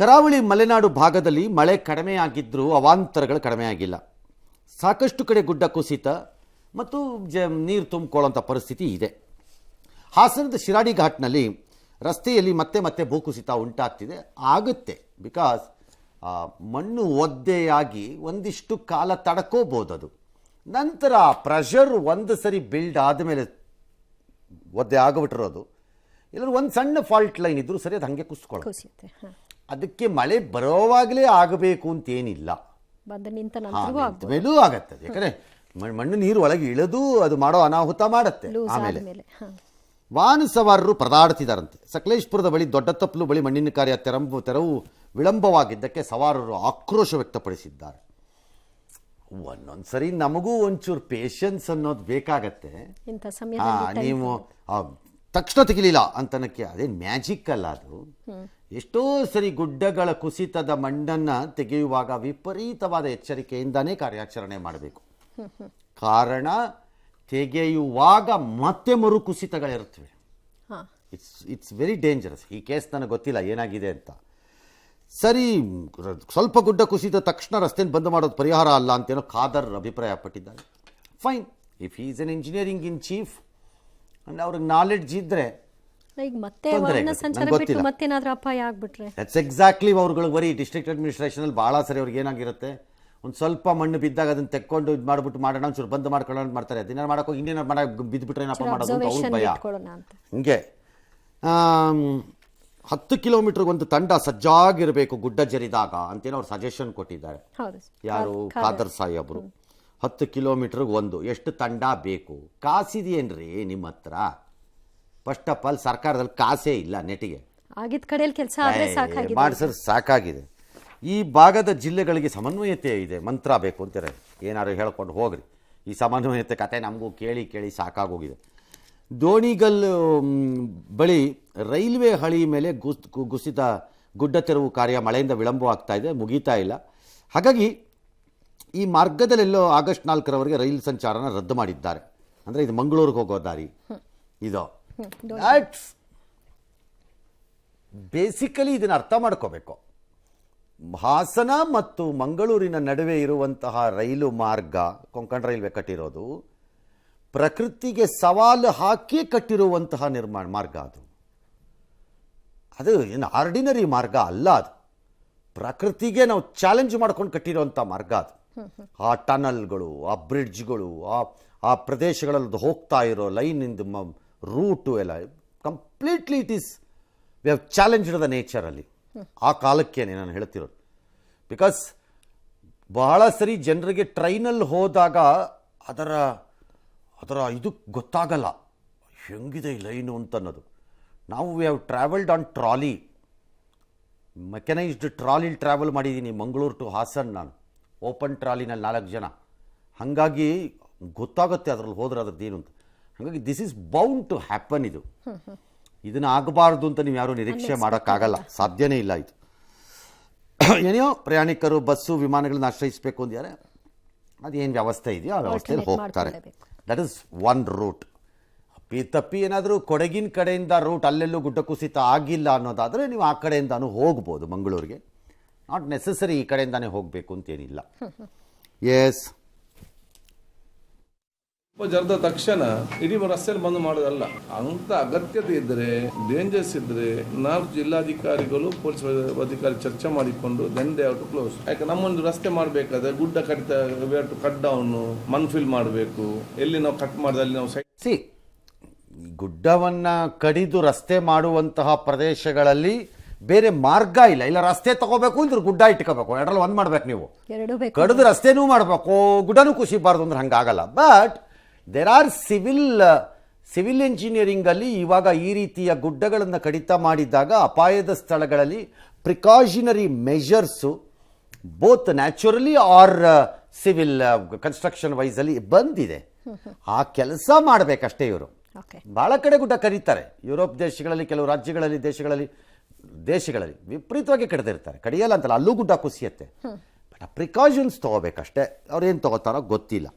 ಕರಾವಳಿ ಮಲೆನಾಡು ಭಾಗದಲ್ಲಿ ಮಳೆ ಕಡಿಮೆಯಾಗಿದ್ದರೂ ಅವಾಂತರಗಳು ಕಡಿಮೆಯಾಗಿಲ್ಲ. ಸಾಕಷ್ಟು ಕಡೆ ಗುಡ್ಡ ಕುಸಿತ ಮತ್ತು ನೀರು ತುಂಬಿಕೊಳ್ಳುವಂಥ ಪರಿಸ್ಥಿತಿ ಇದೆ. ಹಾಸನದ ಶಿರಾಡಿ ಘಾಟ್ನಲ್ಲಿ ರಸ್ತೆಯಲ್ಲಿ ಮತ್ತೆ ಮತ್ತೆ ಭೂಕುಸಿತ ಉಂಟಾಗ್ತಿದೆ. ಆಗುತ್ತೆ, ಬಿಕಾಸ್ ಮಣ್ಣು ಒದ್ದೆಯಾಗಿ ಒಂದಿಷ್ಟು ಕಾಲ ತಡ್ಕೋಬೋದು. ಅದು ನಂತರ ಪ್ರೆಷರ್ ಒಂದು ಸರಿ ಬಿಲ್ಡ್ ಆದಮೇಲೆ ಒದ್ದೆ ಆಗಿಬಿಟ್ಟಿರೋದು. ಎಲ್ಲರೂ ಒಂದು ಸಣ್ಣ ಫಾಲ್ಟ್ ಲೈನ್ ಇದ್ದರೂ ಸರಿ ಅದು ಹಾಗೆ ಕುಸಿಕೊಳ್ಳುತ್ತೆ. ಅದಕ್ಕೆ ಮಳೆ ಬರೋವಾಗಲೇ ಆಗಬೇಕು ಅಂತೇನಿಲ್ಲ, ಮೇಲೂ ಆಗತ್ತೆ. ಯಾಕಂದರೆ ಮಣ್ಣು ನೀರು ಒಳಗೆ ಇಳಿದು ಅದು ಮಾಡೋ ಅನಾಹುತ ಮಾಡುತ್ತೆ. ಆಮೇಲೆ ವಾಹನ ಸವಾರರು ಪರದಾಡ್ತಿದ್ದಾರಂತೆ. ಸಕಲೇಶ್ಪುರದ ಬಳಿ ದೊಡ್ಡ ತಪ್ಪಲು ಬಳಿ ಮಣ್ಣಿನ ಕಾರ್ಯ ತೆರವು ವಿಳಂಬವಾಗಿದ್ದಕ್ಕೆ ಸವಾರರು ಆಕ್ರೋಶ ವ್ಯಕ್ತಪಡಿಸಿದ್ದಾರೆ. ಒಂದೊಂದು ಸರಿ ನಮಗೂ ಒಂಚೂರು ಪೇಷನ್ಸ್ ಅನ್ನೋದು ಬೇಕಾಗತ್ತೆ. ನೀವು ತಕ್ಷಣ ತೆಗಿಲಿಲ್ಲ ಅಂತನಕ್ಕೆ ಅದೇನು ಮ್ಯಾಜಿಕ್ ಅಲ್ಲ ಅದು. ಎಷ್ಟೋ ಸರಿ ಗುಡ್ಡಗಳ ಕುಸಿತದ ಮಣ್ಣನ್ನು ತೆಗೆಯುವಾಗ ವಿಪರೀತವಾದ ಎಚ್ಚರಿಕೆಯಿಂದಾನೇ ಕಾರ್ಯಾಚರಣೆ ಮಾಡಬೇಕು. ಕಾರಣ ತೆಗೆಯುವಾಗ ಮತ್ತೆ ಮರು ಕುಸಿತಗಳಿರುತ್ತವೆ. It's very dangerous. ಈ ಕೇಸ್ ನನಗೆ ಗೊತ್ತಿಲ್ಲ ಏನಾಗಿದೆ ಅಂತ. ಸರಿ, ಸ್ವಲ್ಪ ಗುಡ್ಡ ಕುಸಿದ ತಕ್ಷಣ ರಸ್ತೆನ ಬಂದ್ ಮಾಡೋದು ಪರಿಹಾರ ಅಲ್ಲ ಅಂತೇನೋ ಖಾದರ್ ಅಭಿಪ್ರಾಯಪಟ್ಟಿದ್ದಾರೆ. Fine, if is N engineering in chief and ಅವ್ರಿಗೆ ನಾಲೆಡ್ಜ್ ಇದ್ರೆ ದಟ್ಸ್ ಎಕ್ಸಾಕ್ಟ್ಲಿ ಅವ್ರುಗಳಿಗೆ ಬರೀ ಡಿಸ್ಟ್ರಿಕ್ಟ್ ಅಡ್ಮಿನಿಸ್ಟ್ರೇಷನಲ್ಲಿ ಭಾಳ ಸರಿ ಅವ್ರಿಗೆ ಏನಾಗಿರುತ್ತೆ, ಒಂದು ಸ್ವಲ್ಪ ಮಣ್ಣು ಬಿದ್ದಾಗ ಅದನ್ನು ತೆಕ್ಕೊಂಡು ಇದು ಮಾಡಿಬಿಟ್ಟು ಮಾಡೋಣ, ಒಂಚೂರು ಬಂದ್ ಮಾಡ್ಕೊಳ್ಳೋಣ ಅಂತ ಮಾಡ್ತಾರೆ. ದಿನ ಮಾಡೋಕೆ ಇನ್ನೇನು ಮಾಡೋಕೆ ಬಿದ್ದುಬಿಟ್ರೆ ಏನಪ್ಪ ಮಾಡೋದು ಅಂತ ಅವ್ರ ಭಯ. ಹಿಂಗೆ 10 ಕಿಲೋಮೀಟರ್ಗೆ ಒಂದು ತಂಡ ಸಜ್ಜಾಗಿರಬೇಕು ಗುಡ್ಡ ಜರಿದಾಗ ಅಂತೇನೋ ಅವ್ರು ಸಜೆಷನ್ ಕೊಟ್ಟಿದ್ದಾರೆ. ಯಾರು? ಖಾದರ್ ಸಾಹೇಬ್ರು. 10 ಕಿಲೋಮೀಟರ್ಗೆ ಒಂದು ಎಷ್ಟು ತಂಡ ಬೇಕು? ಕಾಸಿದೆಯೇನ್ರಿ ನಿಮ್ಮ ಹತ್ರ? ಫಸ್ಟ್ ಆಫ್ ಆಲ್ ಸರ್ಕಾರದಲ್ಲಿ ಕಾಸೇ ಇಲ್ಲ ನೆಟ್ಟಿಗೆ. ಮಾಡಿಸೋದು ಸಾಕಾಗಿದೆ. ಈ ಭಾಗದ ಜಿಲ್ಲೆಗಳಿಗೆ ಸಮನ್ವಯತೆ ಇದೆ, ಮಂತ್ರ ಬೇಕು ಅಂತಾರೆ. ಏನಾದ್ರು ಹೇಳ್ಕೊಂಡು ಹೋಗ್ರಿ, ಈ ಸಮನ್ವಯತೆ ಕತೆ ನಮಗೂ ಕೇಳಿ ಕೇಳಿ ಸಾಕಾಗೋಗಿದೆ. ದೋಣಿಗಲ್ ಬಳಿ ರೈಲ್ವೆ ಹಳಿ ಮೇಲೆ ಕುಸಿತ ಗುಡ್ಡ ತೆರವು ಕಾರ್ಯ ಮಳೆಯಿಂದ ವಿಳಂಬವಾಗ್ತಾ ಇದೆ, ಮುಗೀತಾ ಇಲ್ಲ. ಹಾಗಾಗಿ ಈ ಮಾರ್ಗದಲ್ಲೆಲ್ಲೋ ಆಗಸ್ಟ್ 4ರವರೆಗೆ ರೈಲು ಸಂಚಾರನ ರದ್ದು ಮಾಡಿದ್ದಾರೆ. ಅಂದರೆ ಇದು ಮಂಗಳೂರಿಗೆ ಹೋಗೋ ದಾರಿ ಇದು. ಬೇಸಿಕಲಿ ಇದನ್ನು ಅರ್ಥ ಮಾಡ್ಕೋಬೇಕು. ಹಾಸನ ಮತ್ತು ಮಂಗಳೂರಿನ ನಡುವೆ ಇರುವಂತಹ ರೈಲು ಮಾರ್ಗ, ಕೊಂಕಣ ರೈಲ್ವೆ ಕಟ್ಟಿರೋದು ಪ್ರಕೃತಿಗೆ ಸವಾಲು ಹಾಕಿ ಕಟ್ಟಿರುವಂತಹ ಮಾರ್ಗ. ಅದು ಏನು ಆರ್ಡಿನರಿ ಮಾರ್ಗ ಅಲ್ಲ. ಅದು ಪ್ರಕೃತಿಗೆ ನಾವು ಚಾಲೆಂಜ್ ಮಾಡ್ಕೊಂಡು ಕಟ್ಟಿರುವಂಥ ಮಾರ್ಗ. ಅದು ಆ ಟನಲ್ಗಳು, ಆ ಬ್ರಿಡ್ಜ್ಗಳು, ಆ ಪ್ರದೇಶಗಳಲ್ಲಿ ಹೋಗ್ತಾ ಇರೋ ಲೈನಿಂದ ರೂಟು ಎಲ್ಲ completely it is we have challenged the ನೇಚರಲ್ಲಿ. ಆ ಕಾಲಕ್ಕೇನೆ ನಾನು ಹೇಳ್ತಿರೋದು. ಬಿಕಾಸ್ ಬಹಳ ಸರಿ ಜನರಿಗೆ ಟ್ರೈನಲ್ಲಿ ಹೋದಾಗ ಅದರ ಇದು ಗೊತ್ತಾಗಲ್ಲ, ಹೆಂಗಿದೆ ಈ ಲೈನು ಅಂತ ಅನ್ನೋದು. ನಾವು we have travelled on trolley, mechanised ಟ್ರಾಲಿಲಿ ಟ್ರಾವೆಲ್ ಮಾಡಿದ್ದೀನಿ ಮಂಗಳೂರು ಟು ಹಾಸನ್. ನಾನು ಓಪನ್ ಟ್ರಾಲಿನಲ್ಲಿ 4 ಜನ. ಹಾಗಾಗಿ ಗೊತ್ತಾಗುತ್ತೆ ಅದರಲ್ಲಿ ಹೋದ್ರೆ ಅದ್ರದ್ದೇನು ಅಂತ. ಹಾಗಾಗಿ this is bound to happen. ಇದನ್ನು ಆಗಬಾರ್ದು ಅಂತ ನೀವು ಯಾರೂ ನಿರೀಕ್ಷೆ ಮಾಡೋಕ್ಕಾಗಲ್ಲ, ಸಾಧ್ಯನೇ ಇಲ್ಲ. ಇದು ಏನೋ ಪ್ರಯಾಣಿಕರು ಬಸ್ಸು ವಿಮಾನಗಳನ್ನ ಆಶ್ರಯಿಸಬೇಕು ಅಂದಿದ್ದಾರೆ. ಅದೇನು ವ್ಯವಸ್ಥೆ ಇದೆಯೋ ಆ ವ್ಯವಸ್ಥೆಯಲ್ಲಿ ಹೋಗ್ತಾರೆ. That is one route. ತಪ್ಪಿ ಏನಾದರೂ ಕೊಡಗಿನ ಕಡೆಯಿಂದ ರೂಟ್ ಅಲ್ಲೆಲ್ಲೂ ಗುಡ್ಡ ಕುಸಿತ ಆಗಿಲ್ಲ ಅನ್ನೋದಾದರೆ ನೀವು ಆ ಕಡೆಯಿಂದಾನು ಹೋಗ್ಬೋದು ಮಂಗಳೂರಿಗೆ. ನಾಟ್ ನೆಸೆಸರಿ ಈ ಕಡೆಯಿಂದಾನೇ ಹೋಗಬೇಕು ಅಂತೇನಿಲ್ಲ. ಎಸ್, ಜರದ ತಕ್ಷಣ ಇಡೀ ರಸ್ತೆಯಲ್ಲಿ ಬಂದ್ ಮಾಡೋದಲ್ಲ. ಅಂತ ಅಗತ್ಯತೆ ಇದ್ದರೆ, ಡೇಂಜರ್ಸ್ ಇದ್ರೆ 4 ಜಿಲ್ಲಾಧಿಕಾರಿಗಳು ಪೊಲೀಸ್ ಅಧಿಕಾರಿ ಚರ್ಚೆ ಮಾಡಿಕೊಂಡು then they have to close. ಯಾಕೆ ನಮ್ಮೊಂದು ರಸ್ತೆ ಮಾಡಬೇಕಾದ್ರೆ ಗುಡ್ಡ ಕಡಿತ ಕಟ್ ಡೌನ್ ಮನ್ಫಿಲ್ ಮಾಡಬೇಕು. ಎಲ್ಲಿ ನಾವು ಕಟ್ ಮಾಡಿದಲ್ಲಿ ನಾವು ಗುಡ್ಡವನ್ನು ಕಡಿದು ರಸ್ತೆ ಮಾಡುವಂತಹ ಪ್ರದೇಶಗಳಲ್ಲಿ ಬೇರೆ ಮಾರ್ಗ ಇಲ್ಲ. ಇಲ್ಲ ರಸ್ತೆ ತಗೋಬೇಕು ಅಂದ್ರೆ ಗುಡ್ಡ ಇಟ್ಕೋಬೇಕು, ಎರಡರಲ್ಲಿ ಒಂದು ಮಾಡ್ಬೇಕು. ನೀವು ಕಡಿದು ರಸ್ತೆನೂ ಮಾಡಬೇಕು, ಗುಡ್ಡನೂ ಕುಸಿಬಾರ್ದು ಅಂದ್ರೆ ಹಂಗಾಗಲ್ಲ. ಬಟ್ ದೇರ್ ಆರ್ ಸಿವಿಲ್ ಇಂಜಿನಿಯರಿಂಗಲ್ಲಿ ಇವಾಗ ಈ ರೀತಿಯ ಗುಡ್ಡಗಳನ್ನು ಕಡಿತ ಮಾಡಿದಾಗ ಅಪಾಯದ ಸ್ಥಳಗಳಲ್ಲಿ precautionary measures both naturally or civil construction ವೈಸಲ್ಲಿ ಬಂದಿದೆ. ಆ ಕೆಲಸ ಮಾಡಬೇಕಷ್ಟೇ. ಇವರು ಭಾಳ ಕಡೆ ಗುಡ್ಡ ಕರೀತಾರೆ. ಯುರೋಪ್ ದೇಶಗಳಲ್ಲಿ, ಕೆಲವು ರಾಜ್ಯಗಳಲ್ಲಿ, ದೇಶಗಳಲ್ಲಿ ವಿಪರೀತವಾಗಿ ಕಡಿದಿರ್ತಾರೆ. ಕಡಿಯಲ್ಲ ಅಂತಲ್ಲ, ಅಲ್ಲೂ ಗುಡ್ಡ ಕುಸಿಯುತ್ತೆ. ಬಟ್ ಆ ಪ್ರಿಕಾಷನ್ಸ್ ತೊಗೋಬೇಕಷ್ಟೇ. ಅವ್ರೇನು ತೊಗೋತಾರೋ ಗೊತ್ತಿಲ್ಲ.